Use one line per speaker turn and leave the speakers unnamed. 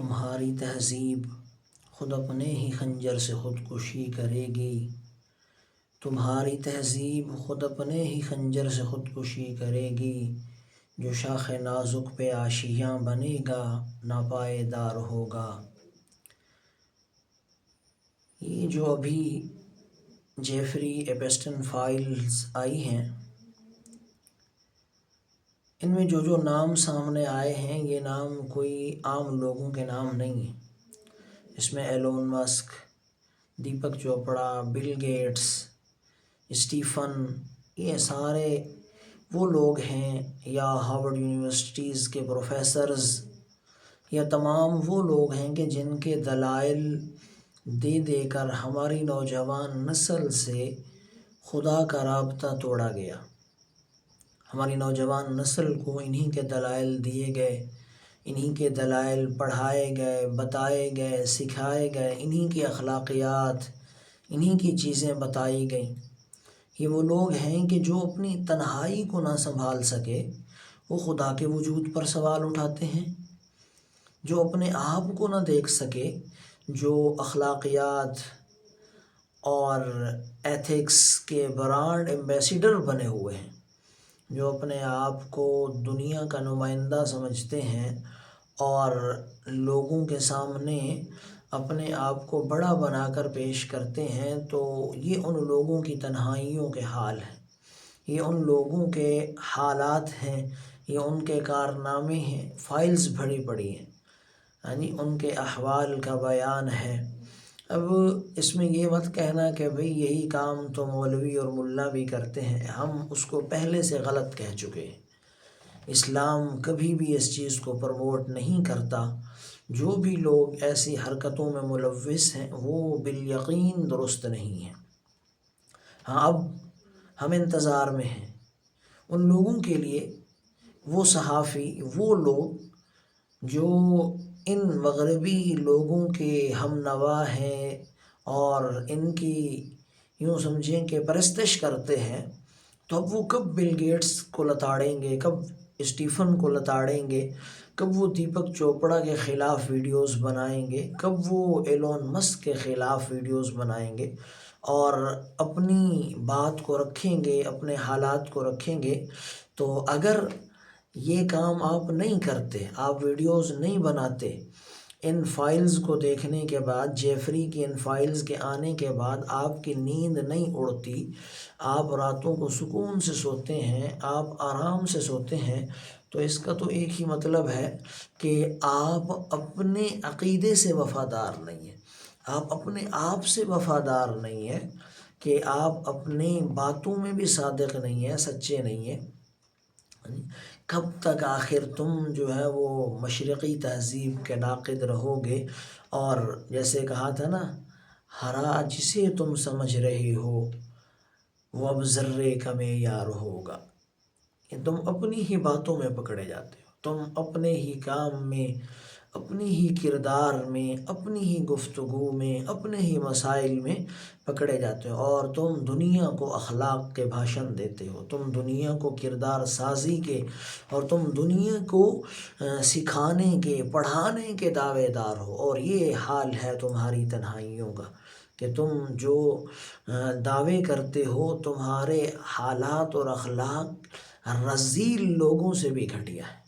تمہاری تہذیب خود اپنے ہی خنجر سے خودکشی کرے گی، تمہاری تہذیب خود اپنے ہی خنجر سے خودکشی کرے گی، جو شاخ نازک پہ آشیاں بنے گا ناپائیدار ہوگا۔ یہ جو ابھی جیفری ایپسٹن فائلز آئی ہیں، ان میں جو نام سامنے آئے ہیں یہ نام کوئی عام لوگوں کے نام نہیں ہیں۔ اس میں Elon Musk, Deepak Chopra, Bill Gates, Stephen, یہ سارے وہ لوگ ہیں، یا ہارورڈ یونیورسٹیز کے پروفیسرز، یا تمام وہ لوگ ہیں کہ جن کے دلائل دے دے کر ہماری نوجوان نسل سے خدا کا رابطہ توڑا گیا۔ ہماری نوجوان نسل کو انہی کے دلائل دیے گئے، انہی کے دلائل پڑھائے گئے، بتائے گئے، سکھائے گئے، انہی کی اخلاقیات، انہی کی چیزیں بتائی گئیں۔ یہ وہ لوگ ہیں کہ جو اپنی تنہائی کو نہ سنبھال سکے وہ خدا کے وجود پر سوال اٹھاتے ہیں، جو اپنے آپ کو نہ دیکھ سکے، جو اخلاقیات اور ایتھکس کے برانڈ ایمبیسیڈر بنے ہوئے ہیں، جو اپنے آپ کو دنیا کا نمائندہ سمجھتے ہیں اور لوگوں کے سامنے اپنے آپ کو بڑا بنا کر پیش کرتے ہیں، تو یہ ان لوگوں کی تنہائیوں کے حال ہیں، یہ ان لوگوں کے حالات ہیں، یہ ان کے کارنامے ہیں، فائلز بھری پڑی ہیں، یعنی ان کے احوال کا بیان ہے۔ اب اس میں یہ مت کہنا کہ بھئی یہی کام تو مولوی اور ملا بھی کرتے ہیں، ہم اس کو پہلے سے غلط کہہ چکے ہیں۔ اسلام کبھی بھی اس چیز کو پروموٹ نہیں کرتا۔ جو بھی لوگ ایسی حرکتوں میں ملوث ہیں وہ بالیقین درست نہیں ہیں۔ ہاں، اب ہم انتظار میں ہیں ان لوگوں کے لیے، وہ صحافی، وہ لوگ جو ان مغربی لوگوں کے ہم نوا ہیں اور ان کی یوں سمجھیں کہ پرستش کرتے ہیں، تو اب وہ کب بل گیٹس کو لتاڑیں گے، کب اسٹیفن کو لتاڑیں گے، کب وہ دیپک چوپڑا کے خلاف ویڈیوز بنائیں گے، کب وہ ایلون مسک کے خلاف ویڈیوز بنائیں گے اور اپنی بات کو رکھیں گے، اپنے حالات کو رکھیں گے۔ تو اگر یہ کام آپ نہیں کرتے، آپ ویڈیوز نہیں بناتے، ان فائلز کو دیکھنے کے بعد، جیفری کی ان فائلز کے آنے کے بعد آپ کی نیند نہیں اڑتی، آپ راتوں کو سکون سے سوتے ہیں، آپ آرام سے سوتے ہیں، تو اس کا تو ایک ہی مطلب ہے کہ آپ اپنے عقیدے سے وفادار نہیں ہیں، آپ اپنے آپ سے وفادار نہیں ہیں، کہ آپ اپنی باتوں میں بھی صادق نہیں ہیں، سچے نہیں ہیں۔ کب تک آخر تم جو ہے وہ مشرقی تہذیب کے ناقد رہو گے؟ اور جیسے کہا تھا نا، ہرا جسے تم سمجھ رہے ہو وہ اب ذرے کا معیار ہوگا۔ کہ تم اپنی ہی باتوں میں پکڑے جاتے ہو، تم اپنے ہی کام میں، اپنی ہی کردار میں، اپنی ہی گفتگو میں، اپنے ہی مسائل میں پکڑے جاتے ہو، اور تم دنیا کو اخلاق کے بھاشن دیتے ہو، تم دنیا کو کردار سازی کے اور تم دنیا کو سکھانے کے، پڑھانے کے دعوے دار ہو۔ اور یہ حال ہے تمہاری تنہائیوں کا کہ تم جو دعوے کرتے ہو، تمہارے حالات اور اخلاق رذیل لوگوں سے بھی گھٹیا ہے۔